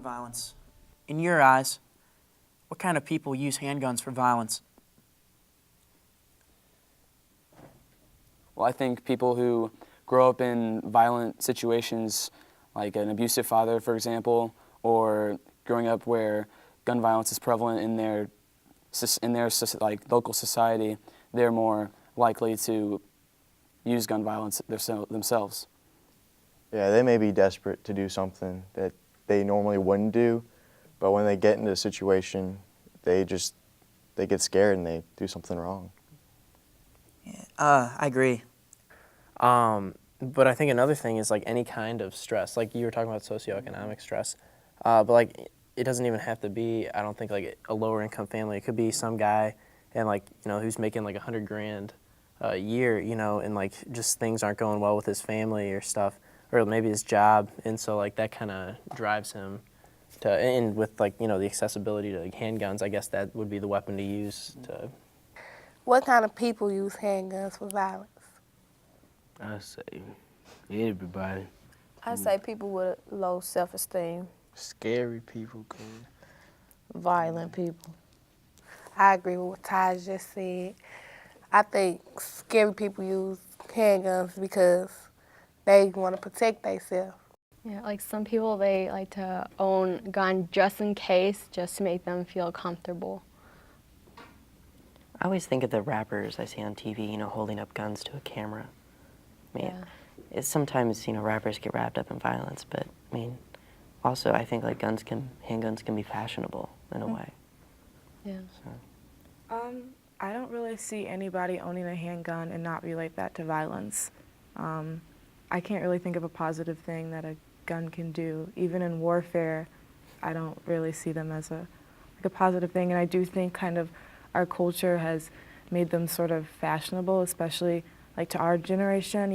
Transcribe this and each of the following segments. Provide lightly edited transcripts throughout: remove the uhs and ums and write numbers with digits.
violence. In your eyes, what kind of people use handguns for violence? Well, I think people who grow up in violent situations, like an abusive father, for example, or growing up where gun violence is prevalent in their like local society, they're more likely to use gun violence themselves. Yeah, they may be desperate to do something that they normally wouldn't do, but when they get into a situation, they get scared and they do something wrong. I agree. But I think another thing is like any kind of stress. Like you were talking about socioeconomic stress, but like it doesn't even have to be. I don't think like a lower income family. It could be some guy and like who's making like $100,000 a year, and like just things aren't going well with his family or stuff, or maybe his job, and so like that kind of drives him to. And with like the accessibility to like handguns, I guess that would be the weapon to use to. What kind of people use handguns for violence? I say everybody. I say people with low self-esteem. Scary people, Violent people. I agree with what Ty just said. I think scary people use handguns because they want to protect themselves. Yeah, like some people, they like to own a gun just in case, just to make them feel comfortable. I always think of the rappers I see on TV, holding up guns to a camera. I mean, sometimes, rappers get wrapped up in violence, but I mean, also I think like handguns can be fashionable in a way. Yeah. So. I don't really see anybody owning a handgun and not relate that to violence. I can't really think of a positive thing that a gun can do. Even in warfare, I don't really see them as a positive thing, and I do think kind of our culture has made them sort of fashionable, especially like to our generation,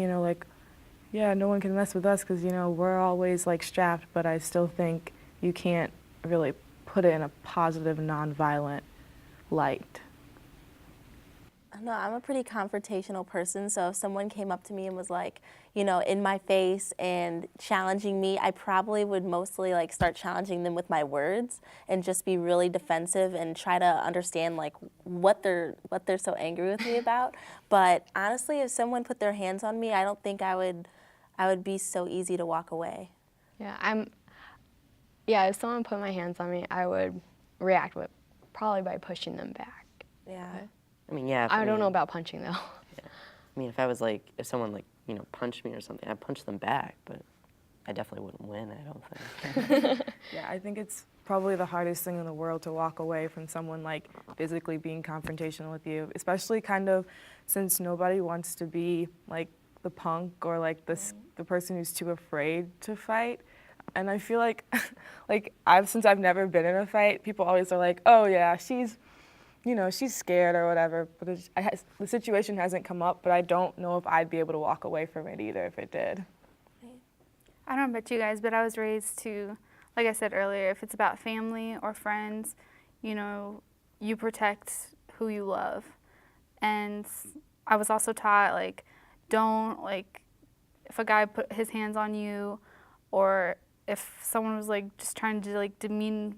yeah, no one can mess with us because, we're always like strapped, but I still think you can't really put it in a positive, non-violent light. No, I'm a pretty confrontational person, so if someone came up to me and was like, in my face and challenging me, I probably would mostly like start challenging them with my words and just be really defensive and try to understand like what they're so angry with me about. But honestly, if someone put their hands on me, I don't think I would be so easy to walk away. Yeah, if someone put my hands on me, I would react probably by pushing them back. Yeah. I mean, yeah. I don't know about punching though. Yeah. I mean, if someone punched me or something, I'd punch them back, but I definitely wouldn't win, I don't think. Yeah, I think it's probably the hardest thing in the world to walk away from someone like physically being confrontational with you, especially kind of since nobody wants to be like the punk or like the person who's too afraid to fight. And I feel like, since I've never been in a fight, people always are like, oh yeah, she's scared or whatever, but the situation hasn't come up, but I don't know if I'd be able to walk away from it either if it did. I don't know about you guys, but I was raised to, like I said earlier, if it's about family or friends, you protect who you love. And I was also taught, don't, if a guy put his hands on you or if someone was, just trying to, demean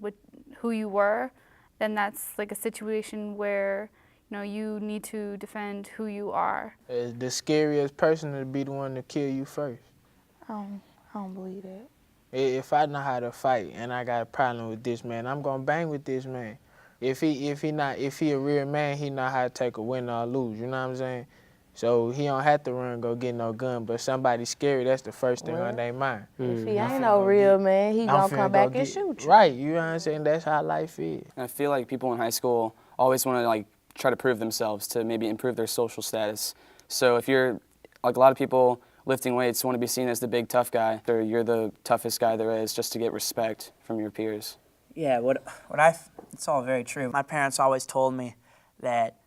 who you were, then that's a situation where you need to defend who you are. The scariest person to be the one to kill you first. I don't believe that. If I know how to fight and I got a problem with this man, I'm gonna bang with this man. If he a real man, he know how to take a win or lose. You know what I'm saying? So he don't have to run and go get no gun. But somebody scary, that's the first thing on their mind. If he ain't no real man, he gonna come back and shoot you. Right, you know what I'm saying? That's how life is. And I feel like people in high school always want to try to prove themselves to maybe improve their social status. So if you're a lot of people lifting weights want to be seen as the big tough guy, or you're the toughest guy there is, just to get respect from your peers. Yeah, it's all very true. My parents always told me that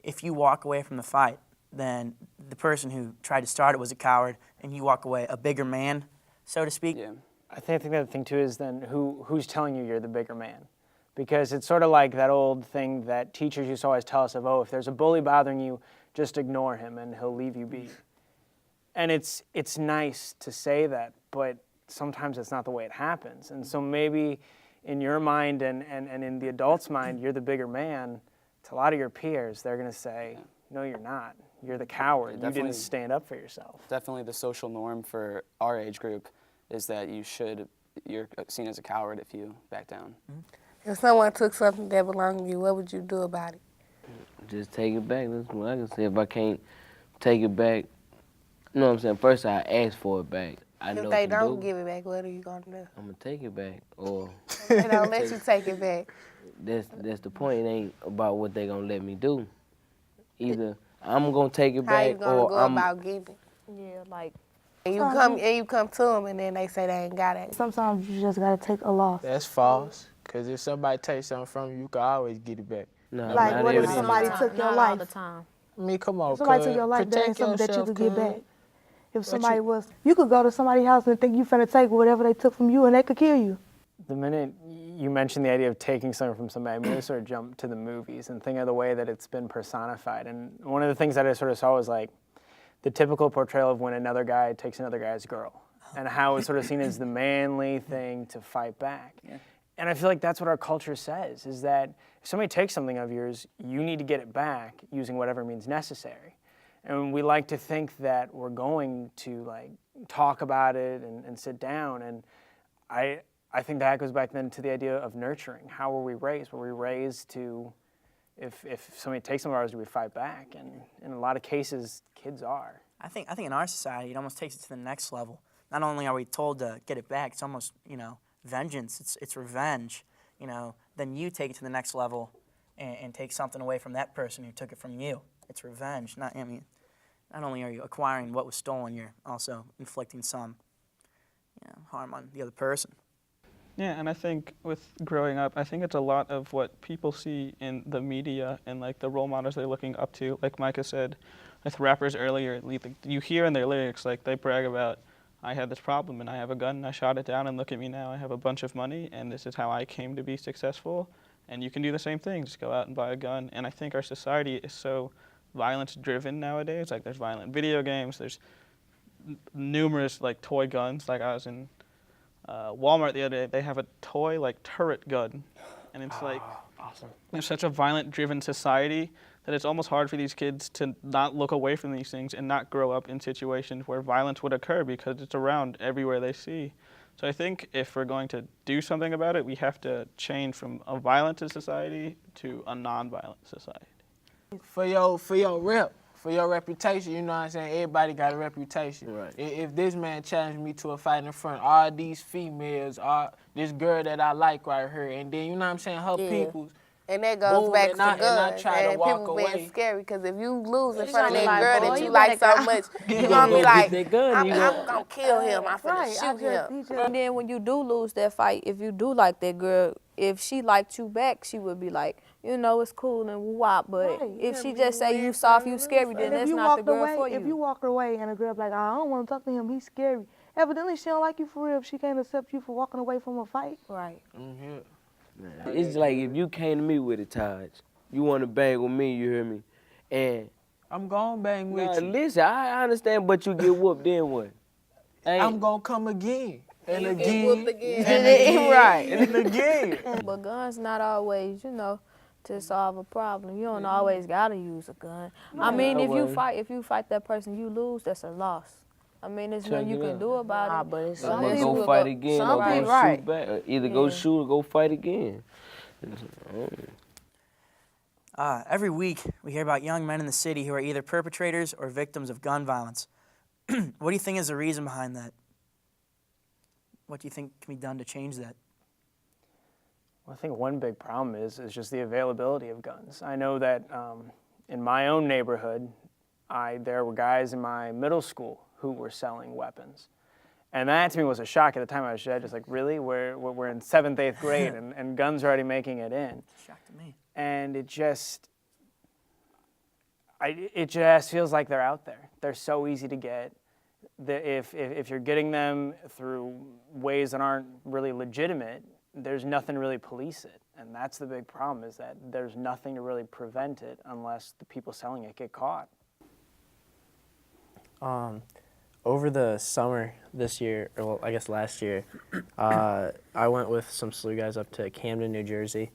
if you walk away from the fight, then the person who tried to start it was a coward, and you walk away a bigger man, so to speak. Yeah. I think the other thing too is then who's telling you you're the bigger man, because it's sort of like that old thing that teachers used to always tell us of, if there's a bully bothering you, just ignore him and he'll leave you be. And it's nice to say that, but sometimes it's not the way it happens. And so maybe in your mind and in the adult's mind, you're the bigger man. To a lot of your peers, they're going to say, no, you're not. You're the coward. You didn't stand up for yourself. Definitely the social norm for our age group is that you're seen as a coward if you back down. If someone took something that belonged to you, what would you do about it? Just take it back. That's what I can say. If I can't take it back, you know what I'm saying? First, I ask for it back. I know If they what to don't do. give it back, what are you gonna do? I'm gonna take it back, or They don't let you take it back. that's the point. It ain't about what they gonna let me do. Either I'm gonna take it How back, you gonna or go I'm. about getting it? Yeah, like And you come to them, and then they say they ain't got it. Sometimes you just gotta take a loss. That's false. Because if somebody takes something from you, you can always get it back. No, Like, not what if every day. somebody took your life? all the time. I mean, come on, If somebody cuz. took your life, that ain't Protect something that you yourself, could get cuz. back. If somebody you could go to somebody's house and think you finna take whatever they took from you, and they could kill you. The minute you mentioned the idea of taking something from somebody, I immediately sort of jumped to the movies and think of the way that it's been personified. And one of the things that I sort of saw was like the typical portrayal of when another guy takes another guy's girl and how it's sort of seen as the manly thing to fight back. Yeah. And I feel like that's what our culture says, is that if somebody takes something of yours, you need to get it back using whatever means necessary. And we like to think that we're going to like talk about it and sit down. And I think that goes back then to the idea of nurturing. How were we raised? Were we raised to, if somebody takes something of ours, do we fight back? And in a lot of cases, kids are. I think in our society, it almost takes it to the next level. Not only are we told to get it back, it's almost, vengeance. It's revenge. Then you take it to the next level and take something away from that person who took it from you. It's revenge. Not only are you acquiring what was stolen, you're also inflicting some harm on the other person. Yeah, and I think with growing up, I think it's a lot of what people see in the media and like the role models they're looking up to. Like Micah said, with rappers earlier, you hear in their lyrics, like they brag about, I had this problem and I have a gun and I shot it down and look at me now, I have a bunch of money and this is how I came to be successful. And you can do the same thing, just go out and buy a gun. And I think our society is so violence driven nowadays. Like there's violent video games, there's numerous like toy guns. Like I was in Walmart the other day, they have a toy like turret gun. And it's like, awesome. There's such a violent driven society that it's almost hard for these kids to not look away from these things and not grow up in situations where violence would occur because it's around everywhere they see. So I think if we're going to do something about it, we have to change from a violent society to a non-violent society. For your reputation, you know what I'm saying? Everybody got a reputation. Right. If this man challenged me to a fight in front, all these females, this girl that I like right here, and then, you know what I'm saying, her peoples. And that goes back to guns, and I try to walk people away. being scary, because if you lose in It's front of gonna that be girl like, that boy, you you like better so much, you're going to be like, I'm going to kill him, I'm finna shoot him. And then when you do lose that fight, if you do like that girl, if she liked you back, she would be like, it's cool and wop. But if she just say you soft, you scary, then that's not the girl for you. If you walk away and a girl be like, I don't want to talk to him, he's scary. Evidently, she don't like you for real if she can't accept you for walking away from a fight. Right. Mm-hmm. It's like if you came to me with it, Taj, you want to bang with me, you hear me? And I'm going to bang with you. Listen, I understand, but you get whooped, then what? I'm going to come again. And again. Whooped again. And again. Right. And again. But guns not always, to solve a problem. You don't always gotta use a gun. I mean, if you fight that person, you lose, that's a loss. I mean, there's nothing you can do about it. But it's some people go fight again or go shoot back. Or either go shoot or go fight again. Every week, we hear about young men in the city who are either perpetrators or victims of gun violence. What do you think is the reason behind that? What do you think can be done to change that? Well, I think one big problem is just the availability of guns. I know that in my own neighborhood, there were guys in my middle school who were selling weapons. And that to me was a shock at the time. I was just like, really? We're in 7th, 8th grade and guns are already making it in. Shock to me. And it just feels like they're out there. They're so easy to get. If you're getting them through ways that aren't really legitimate, there's nothing to really police it. And that's the big problem, is that there's nothing to really prevent it unless the people selling it get caught. over the summer this year, or well, I guess last year, I went with some SLU guys up to Camden, New Jersey.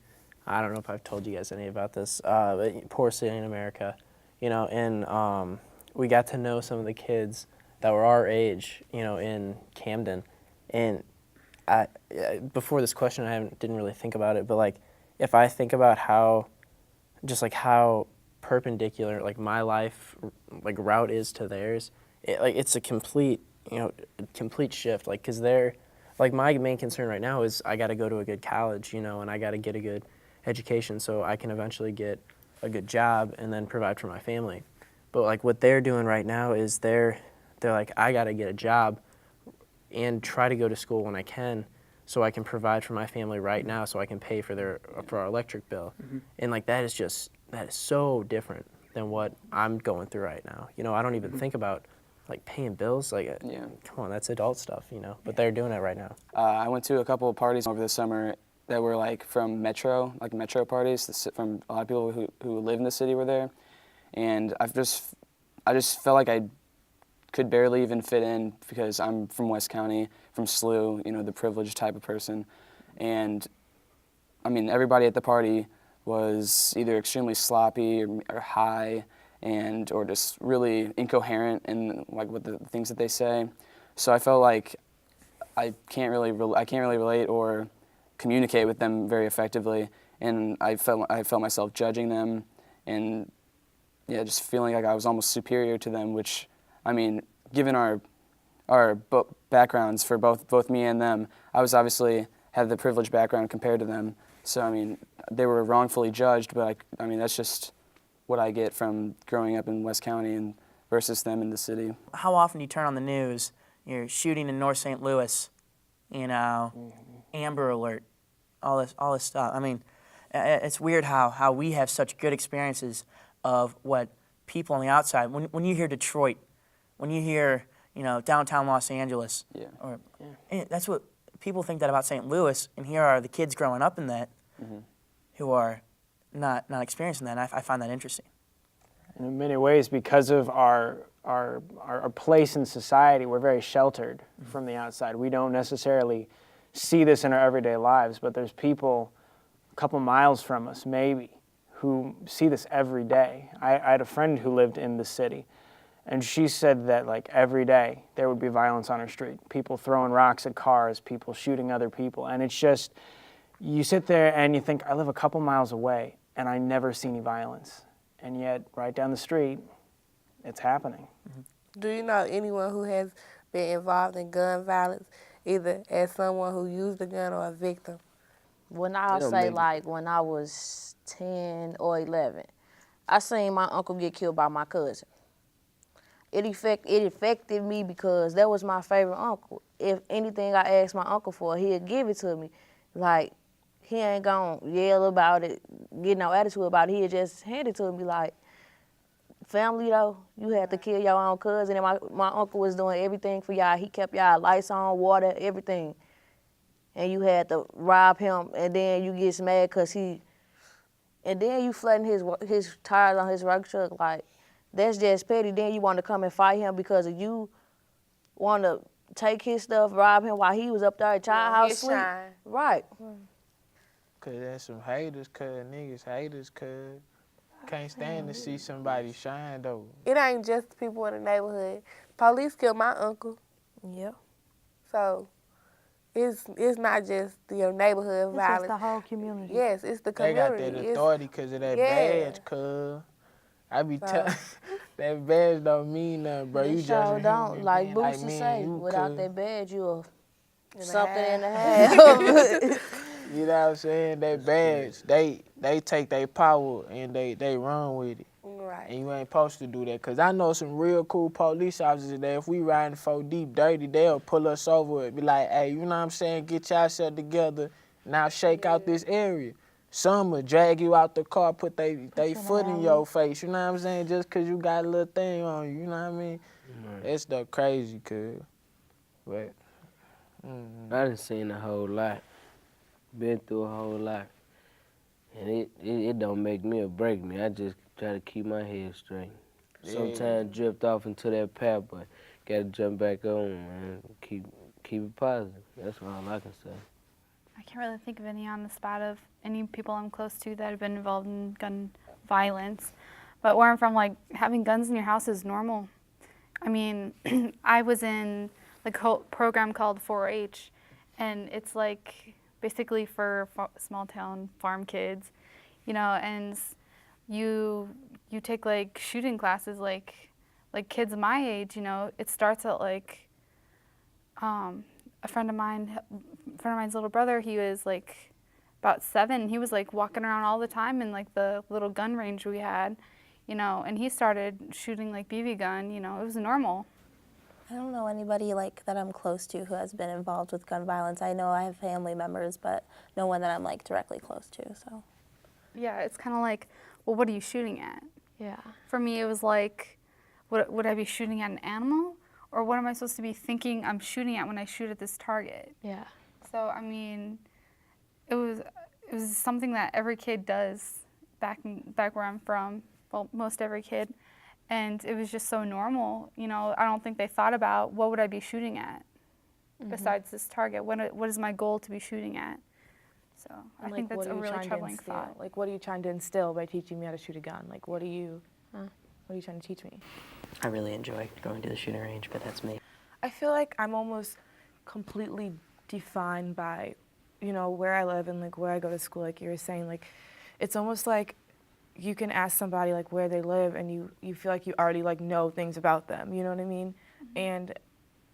I don't know if I've told you guys any about this, but poor city in America, and we got to know some of the kids that were our age, in Camden. And before this question, didn't really think about it, but like, if I think about how perpendicular like my life like route is to theirs, it's a complete shift. Like, cause my main concern right now is I got to go to a good college, and I got to get a good education so I can eventually get a good job and then provide for my family. But like what they're doing right now is they're like, I got to get a job and try to go to school when I can so I can provide for my family right now so I can pay for our electric bill. Mm-hmm. And like that is so different than what I'm going through right now. I don't even think about like paying bills. Like, come on, that's adult stuff, but they're doing it right now. I went to a couple of parties over the summer that were like from metro parties, from a lot of people who live in the city were there. And I just felt like I could barely even fit in because I'm from West County, from SLU, the privileged type of person. And I mean, everybody at the party was either extremely sloppy or high or just really incoherent in like what the things that they say. So I felt like I can't really relate or communicate with them very effectively, and I felt myself judging them and just feeling like I was almost superior to them, which, I mean, given our backgrounds for both me and them, I was obviously had the privileged background compared to them. So, I mean, they were wrongfully judged, but I mean, that's just what I get from growing up in West County and versus them in the city. How often do you turn on the news, you're shooting in North St. Louis, Amber Alert, all this stuff. I mean, it's weird how we have such good experiences of what people on the outside, when you hear Detroit, when you hear, downtown Los Angeles, that's what people think that about St. Louis, and here are the kids growing up in that who are not experiencing that, and I find that interesting. And in many ways, because of our place in society, we're very sheltered from the outside. We don't necessarily see this in our everyday lives, but there's people a couple miles from us, maybe, who see this every day. I had a friend who lived in the city, and she said that like every day there would be violence on her street. People throwing rocks at cars, people shooting other people, and it's just, you sit there and you think, I live a couple miles away and I never see any violence. And yet, right down the street, it's happening. Do you know anyone who has been involved in gun violence, either as someone who used a gun or a victim? When I was 10 or 11, I seen my uncle get killed by my cousin. It affected me because that was my favorite uncle. If anything I asked my uncle for, he'd give it to me. Like, he ain't gonna yell about it, get no attitude about it. He'd just hand it to me like, family though, you had to kill your own cousin. And my uncle was doing everything for y'all. He kept y'all lights on, water, everything. And you had to rob him, and then you get mad because and then you flooding his tires on his work truck. Like, that's just petty. Then you want to come and fight him because of you want to take his stuff, rob him while he was up there at child house sleep. Right. Cause there's some haters, cuz niggas haters, cuz can't stand to see somebody shine though. It ain't just people in the neighborhood. Police killed my uncle. Yeah. So it's not just your neighborhood violence. It's the whole community. Yes, it's the community. They got that authority because of that badge, cuz. I be telling that badge don't mean nothing, bro. You just don't. Like Boosie say, without that badge, you something in the half. You know what I'm saying? That badge, they take their power and they run with it. Right. And you ain't supposed to do that. Cause I know some real cool police officers that if we riding 4 deep dirty, they'll pull us over and be like, hey, you know what I'm saying? Get yourself together. Now shake out this area. Some will drag you out the car, put they foot in your face, you know what I'm saying? Just cause you got a little thing on you, you know what I mean? It's the crazy, cuz. But I done seen a whole lot. Been through a whole lot. And it don't make me or break me. I just try to keep my head straight. Sometimes drift off into that path, but gotta jump back on, man. Keep it positive. That's all I can say. I can't really think of any on the spot of any people I'm close to that have been involved in gun violence. But where I'm from, like, having guns in your house is normal. I mean, I was in the program called 4-H, and it's like basically for small town farm kids, you know, and you take like shooting classes like kids my age, you know. It starts at like a friend of mine's little brother, he was like about 7. He was like walking around all the time in like the little gun range we had, you know, and he started shooting like BB gun, you know. It was normal. I don't know anybody like that I'm close to who has been involved with gun violence. I know I have family members, but no one that I'm like directly close to, so. Yeah, it's kind of like, well, what are you shooting at? Yeah. For me, it was like, would I be shooting at an animal? Or what am I supposed to be thinking I'm shooting at when I shoot at this target? Yeah. So, I mean, it was something that every kid does back where I'm from, well, most every kid. And it was just so normal, you know. I don't think they thought about what would I be shooting at besides this target. What is my goal to be shooting at? So I think that's a really troubling thought. Like, what are you trying to instill by teaching me how to shoot a gun? Like, what are you trying to teach me? I really enjoy going to the shooting range, but that's me. I feel like I'm almost completely defined by, you know, where I live and like where I go to school. Like you were saying, like it's almost like you can ask somebody like where they live and you feel like you already like know things about them, you know what I mean? And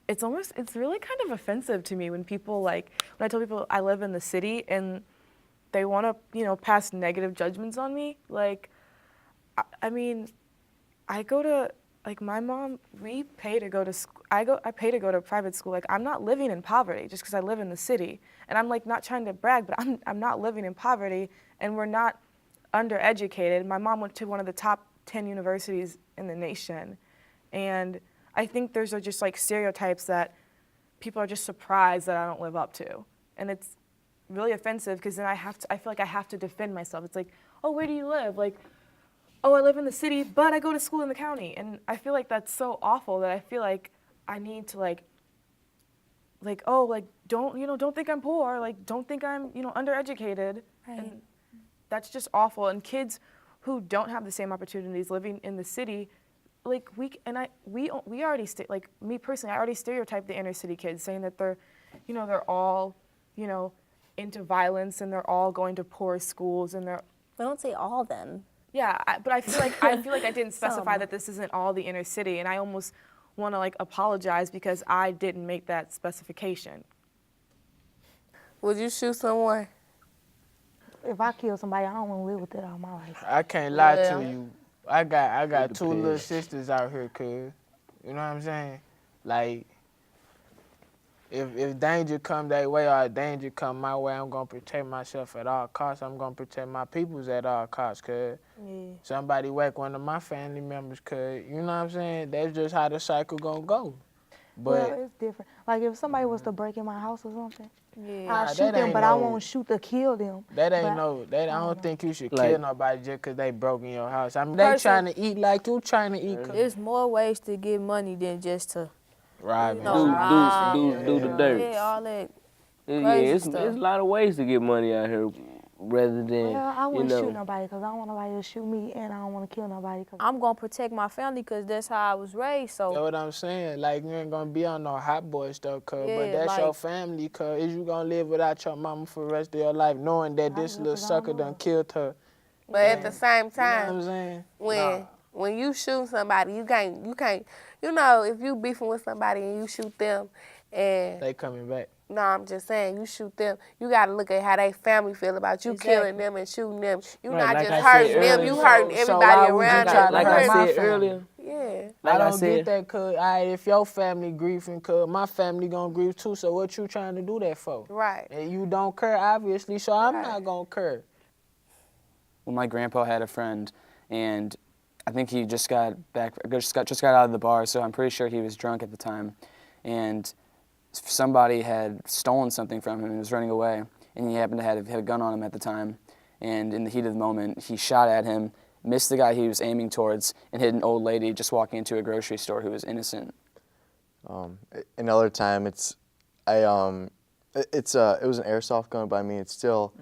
it's really kind of offensive to me when people like, when I tell people I live in the city and they want to, you know, pass negative judgments on me. Like, I mean, I go to, like my mom, we pay to go to school. I pay to go to private school. Like I'm not living in poverty just because I live in the city. And I'm like not trying to brag, but I'm not living in poverty and we're not undereducated. My mom went to one of the top 10 universities in the nation. And I think there's just like stereotypes that people are just surprised that I don't live up to. And it's really offensive because then I feel like I have to defend myself. It's like, oh, where do you live? Like, oh, I live in the city, but I go to school in the county. And I feel like that's so awful that I feel like I need to like, oh, like don't think I'm poor. Like don't think I'm, undereducated. Right. And that's just awful. And kids who don't have the same opportunities living in the city, like we already like me personally, I already stereotype the inner city kids saying that they're all, into violence and they're all going to poor schools and they're. We don't say all then. Yeah, but I feel like I didn't specify that this isn't all the inner city, and I almost want to like apologize because I didn't make that specification. Would you shoot someone? If I kill somebody, I don't want to live with that all my life. I can't lie to you. I got 2 little sisters out here, cuz. You know what I'm saying? Like, if danger come their way or danger come my way, I'm going to protect myself at all costs. I'm going to protect my peoples at all costs, cuz. Yeah. Somebody whack one of my family members, cuz. You know what I'm saying? That's just how the cycle going to go. But well, it's different. Like, if somebody was to break in my house or something, I'll shoot that them, ain't but I won't shoot to kill them. That ain't I don't think you should kill nobody just because they broke in your house. I mean, they trying to eat like you trying to eat. There's more ways to get money than just to rob. Do the dirt. Yeah, all that Yeah, crazy it's stuff. a lot of ways to get money out here, rather than Well, I wouldn't shoot nobody because I don't want nobody to shoot me, and I don't want to kill nobody. I'm gonna protect my family because that's how I was raised. So That's what I'm saying. Like, you ain't gonna be on no hot boy stuff, cuz. But that's like, your family, cuz. Is you gonna live without your mama for the rest of your life, knowing that this little sucker done killed her? But at the same time, you know what I'm saying? when you shoot somebody, you can't, if you beefing with somebody and you shoot them, and they coming back. No, I'm just saying, you shoot them, you got to look at how they family feel about you killing them and shooting them. You're not just hurting them, you hurting everybody around them. Like I said earlier. Yeah. I don't get that, cuz. If your family grieving, cuz, my family gonna grieve too, so what you trying to do that for? Right. And you don't care, obviously, so I'm not gonna care. Well, my grandpa had a friend, and I think he just got out of the bar, so I'm pretty sure he was drunk at the time. And somebody had stolen something from him and was running away, and he happened to have a gun on him at the time. And in the heat of the moment, he shot at him, missed the guy he was aiming towards, and hit an old lady just walking into a grocery store who was innocent. Another time, it was an airsoft gun, but I mean, it's still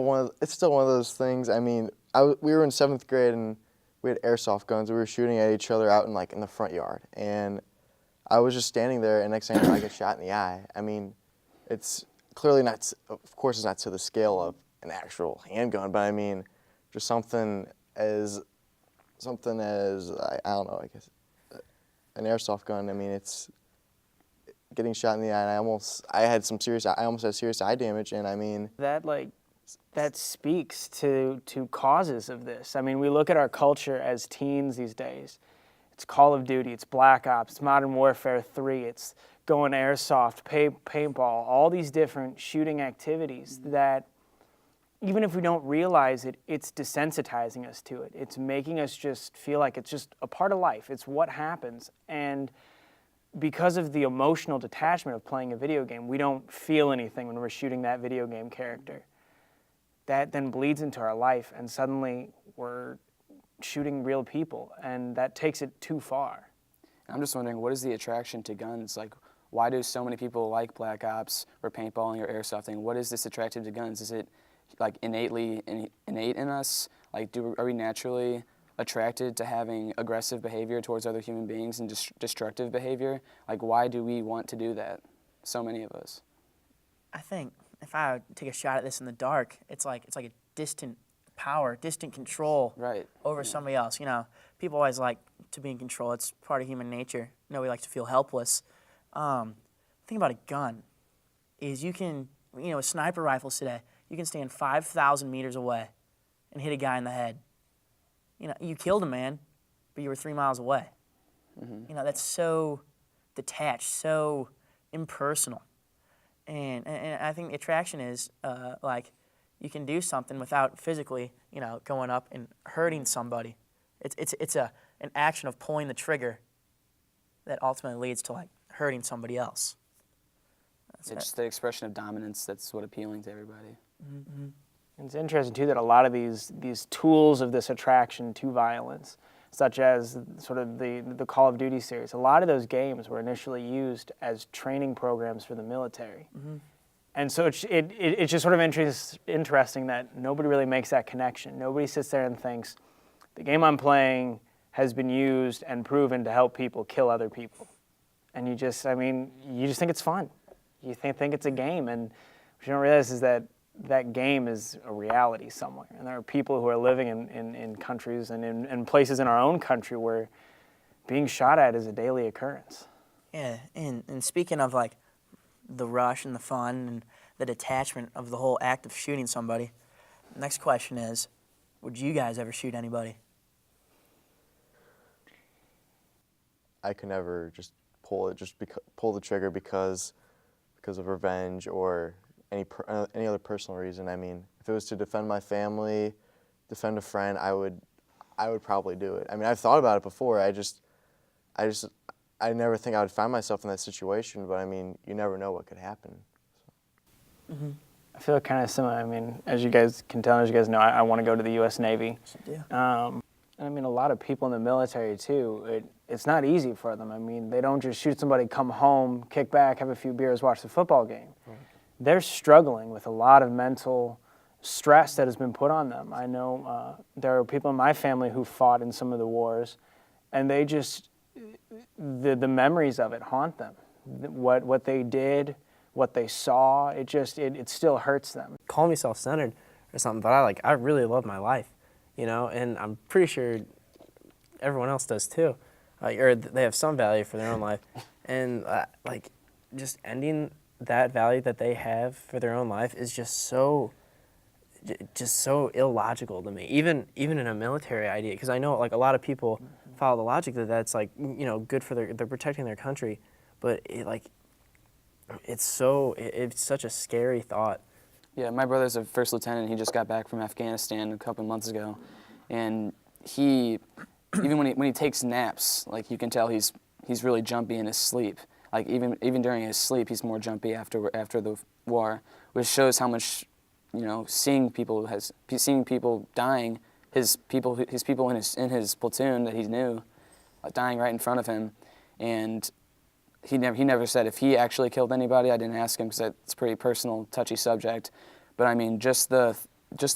one of those things. I mean, we were in 7th grade and we had airsoft guns. We were shooting at each other out in the front yard, and I was just standing there, and next thing I know, I get shot in the eye. I mean, it's clearly not. Of course, it's not to the scale of an actual handgun, but I mean, just something as I don't know, I guess an airsoft gun. I mean, it's getting shot in the eye, and I almost had serious eye damage, and I mean that speaks to causes of this. I mean, we look at our culture as teens these days. It's Call of Duty, it's Black Ops, it's Modern Warfare 3, it's going airsoft, paintball, all these different shooting activities that even if we don't realize it, it's desensitizing us to it. It's making us just feel like it's just a part of life. It's what happens. And because of the emotional detachment of playing a video game, we don't feel anything when we're shooting that video game character. That then bleeds into our life, and suddenly we're shooting real people, and that takes it too far. I'm just wondering, what is the attraction to guns? Like, why do so many people like Black Ops or paintballing or airsofting? What is this attractive to guns? Is it like innate in us? Like, are we naturally attracted to having aggressive behavior towards other human beings and destructive behavior? Like, why do we want to do that? So many of us. I think if I would take a shot at this in the dark, it's like a distant power, distant control over somebody else. You know, people always like to be in control. It's part of human nature. Nobody likes to feel helpless. The thing about a gun is you can, with sniper rifles today, you can stand 5,000 meters away and hit a guy in the head. You killed a man, but you were 3 miles away. Mm-hmm. That's so detached, so impersonal. And I think the attraction is you can do something without physically, going up and hurting somebody. It's an action of pulling the trigger that ultimately leads to hurting somebody else. It's the expression of dominance that's what appealing to everybody. Mm-hmm. It's interesting too that a lot of these tools of this attraction to violence, such as sort of the Call of Duty series, a lot of those games were initially used as training programs for the military. Mm-hmm. And so it's just sort of interesting that nobody really makes that connection. Nobody sits there and thinks, the game I'm playing has been used and proven to help people kill other people. And you just think it's fun. You think it's a game, and what you don't realize is that game is a reality somewhere. And there are people who are living in countries and in places in our own country where being shot at is a daily occurrence. Yeah, and speaking of the rush and the fun and the detachment of the whole act of shooting somebody, next question is, would you guys ever shoot anybody? I could never just pull the trigger because of revenge or any other personal reason. I mean, if it was to defend my family, defend a friend, I would probably do it. I mean, I've thought about it before. I never think I would find myself in that situation, but I mean, you never know what could happen. So. Mm-hmm. I feel kind of similar. I mean, as you guys can tell, as you guys know, I want to go to the U.S. Navy. Yes, and I mean, a lot of people in the military too, it's not easy for them. I mean, they don't just shoot somebody, come home, kick back, have a few beers, watch the football game. Right. They're struggling with a lot of mental stress that has been put on them. I know there are people in my family who fought in some of the wars, and they just, the memories of it haunt them. What they did, what they saw, it still hurts them. Call me self-centered or something, but I really love my life, and I'm pretty sure everyone else does too, or they have some value for their own life, and just ending that value that they have for their own life is just so illogical to me. Even in a military idea, because I know a lot of people follow the logic that that's good for they're protecting their country, but it's such a scary thought. Yeah, my brother's a first lieutenant. He just got back from Afghanistan a couple months ago, and he even when he takes naps, you can tell he's really jumpy in his sleep. Even during his sleep, he's more jumpy after the war, which shows how much, seeing people dying, his people in his platoon that he knew, dying right in front of him, and he never said if he actually killed anybody. I didn't ask him because it's a pretty personal, touchy subject. But I mean, just the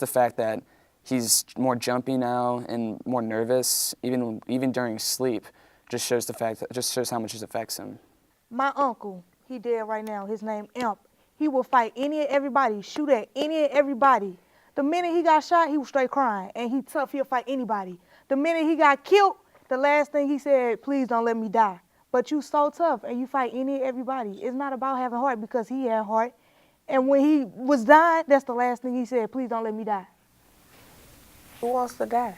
fact that he's more jumpy now and more nervous, even during sleep, just shows how much it affects him. My uncle, he dead right now. His name Imp. He will fight any and everybody, shoot at any and everybody. The minute he got shot, he was straight crying, and he tough. He'll fight anybody. The minute he got killed, the last thing he said, please don't let me die. But you so tough, and you fight any and everybody. It's not about having heart, because he had heart. And when he was dying, that's the last thing he said, please don't let me die. Who wants to die?